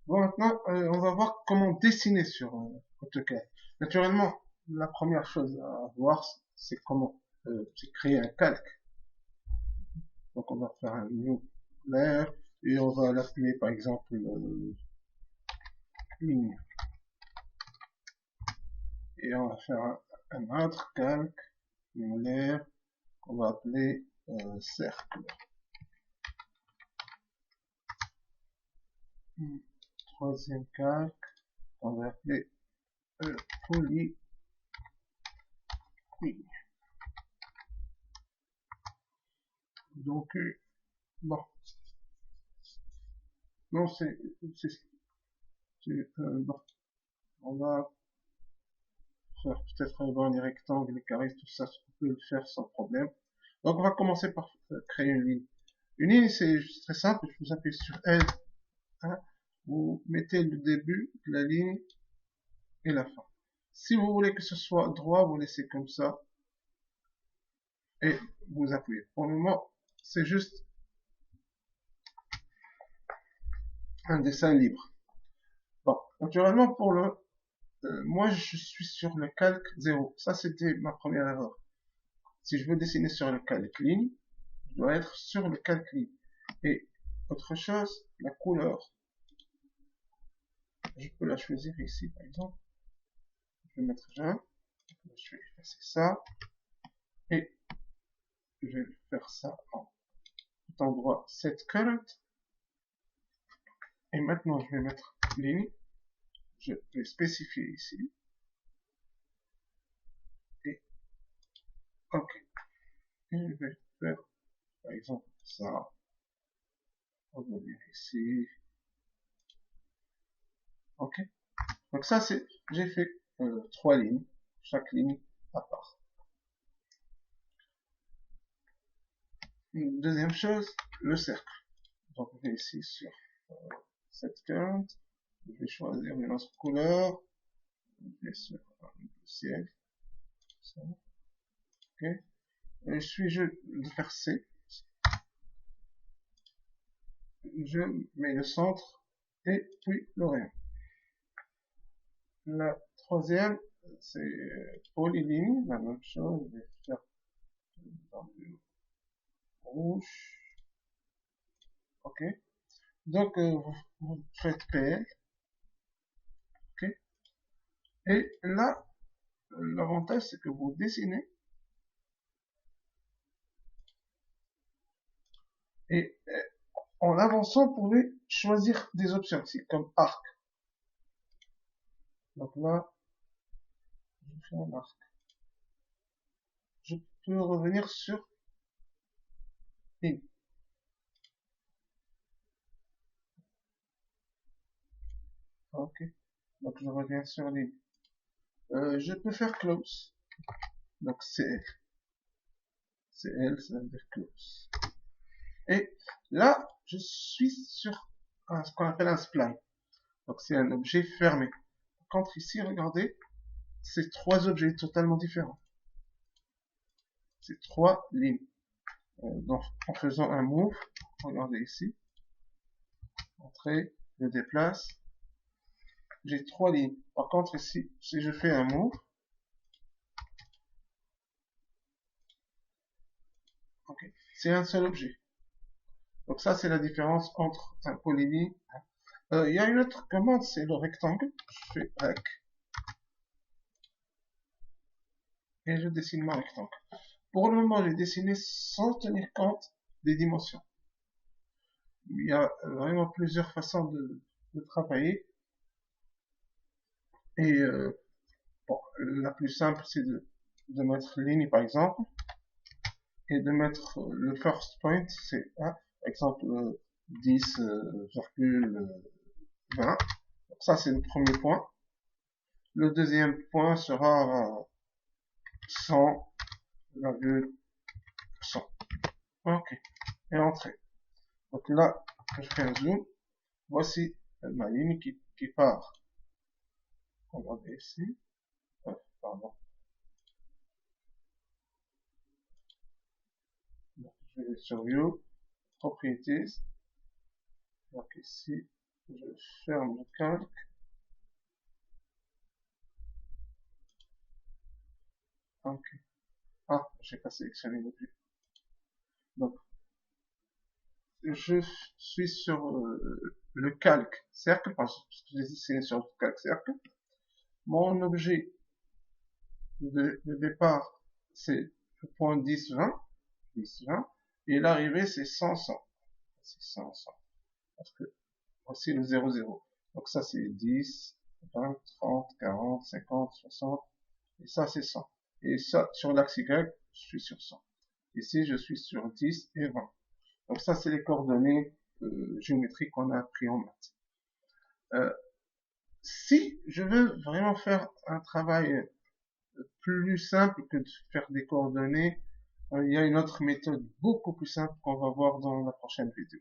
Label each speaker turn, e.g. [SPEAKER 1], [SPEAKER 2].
[SPEAKER 1] Bon, maintenant, on va voir comment dessiner sur AutoCAD. Naturellement, la première chose à voir, c'est comment c'est créer un calque. Donc, on va faire un new layer et on va l'appeler, par exemple, ligne. Et on va faire un autre calque, new layer, qu'on va appeler cercle. Troisième calque, on va appeler poly. Donc, bon, non, bon, on va faire peut-être avoir des rectangles, des carrés, tout ça, on peut le faire sans problème. Donc, on va commencer par créer une ligne. Une ligne, c'est très simple, je vous appuie sur L, hein, vous mettez le début de la ligne et la fin. Si vous voulez que ce soit droit, vous laissez comme ça et vous appuyez. Pour le moment, c'est juste un dessin libre. Bon, naturellement, moi, je suis sur le calque 0. Ça, c'était ma première erreur. Si je veux dessiner sur le calque ligne, je dois être sur le calque ligne. Et autre chose, la couleur, je peux la choisir ici, par exemple. Je vais mettre jaune. Je vais effacer ça. Et je vais faire ça en tout endroit set current. Et maintenant, je vais mettre ligne. Je vais spécifier ici. Et OK. Et je vais faire, par exemple, ça. On va venir ici. OK. Donc ça, c'est, j'ai fait 3 lignes. Chaque ligne à part. Une deuxième chose, le cercle. Donc, je vais ici sur cette carte. Je vais choisir une autre couleur. Je vais sur le ciel. Ça. OK. Et je de faire C. Je mets le centre et puis le rayon. La troisième, c'est polyligne. La même chose. Je vais faire dans le rouge. OK. Donc, vous faites PL. OK. Et là, l'avantage, c'est que vous dessinez et en avançant, vous pouvez choisir des options ici, comme arc. Donc là, je fais un arc. Je peux revenir sur ligne. OK. Donc je reviens sur ligne. Je peux faire close. Donc CL. CL, ça veut dire close. Et là, je suis sur ce qu'on appelle un spline. Donc c'est un objet fermé. Par contre ici, regardez, c'est 3 objets totalement différents. C'est 3 lignes. Donc en faisant un move, regardez ici, entrée, je déplace, j'ai 3 lignes. Par contre ici, si je fais un move, okay, c'est un seul objet. Donc ça, c'est la différence entre un polyline. Il y a une autre commande, c'est le rectangle. Je fais rec et je dessine mon rectangle. Pour le moment, j'ai dessiné sans tenir compte des dimensions. Il y a vraiment plusieurs façons de travailler. Et bon, la plus simple, c'est de mettre ligne, par exemple, et de mettre le first point, c'est par exemple 10,20. Ça, c'est le premier point. Le deuxième point sera 100,100. OK. Et entrée. Donc là, je fais un zoom. Voici ma ligne qui part. Regardez ici. Pardon. Donc, je vais sur View, Properties. Donc ici, je ferme le calque. Ok. Ah, j'ai pas sélectionné l'objet. Donc, je suis sur le calque cercle, parce que j'ai dessiné sur le calque cercle. Mon objet de départ, c'est le point 10, 20, 10, 20, et l'arrivée, c'est 100, 100. C'est 100, 100. Parce que voici le 0, 0. Donc ça, c'est 10, 20, 30, 40, 50, 60, et ça, c'est 100. Et ça, sur l'axe Y, je suis sur 100. Ici, je suis sur 10 et 20. Donc ça, c'est les coordonnées géométriques qu'on a appris en maths. Si je veux vraiment faire un travail plus simple que de faire des coordonnées, il y a une autre méthode beaucoup plus simple qu'on va voir dans la prochaine vidéo.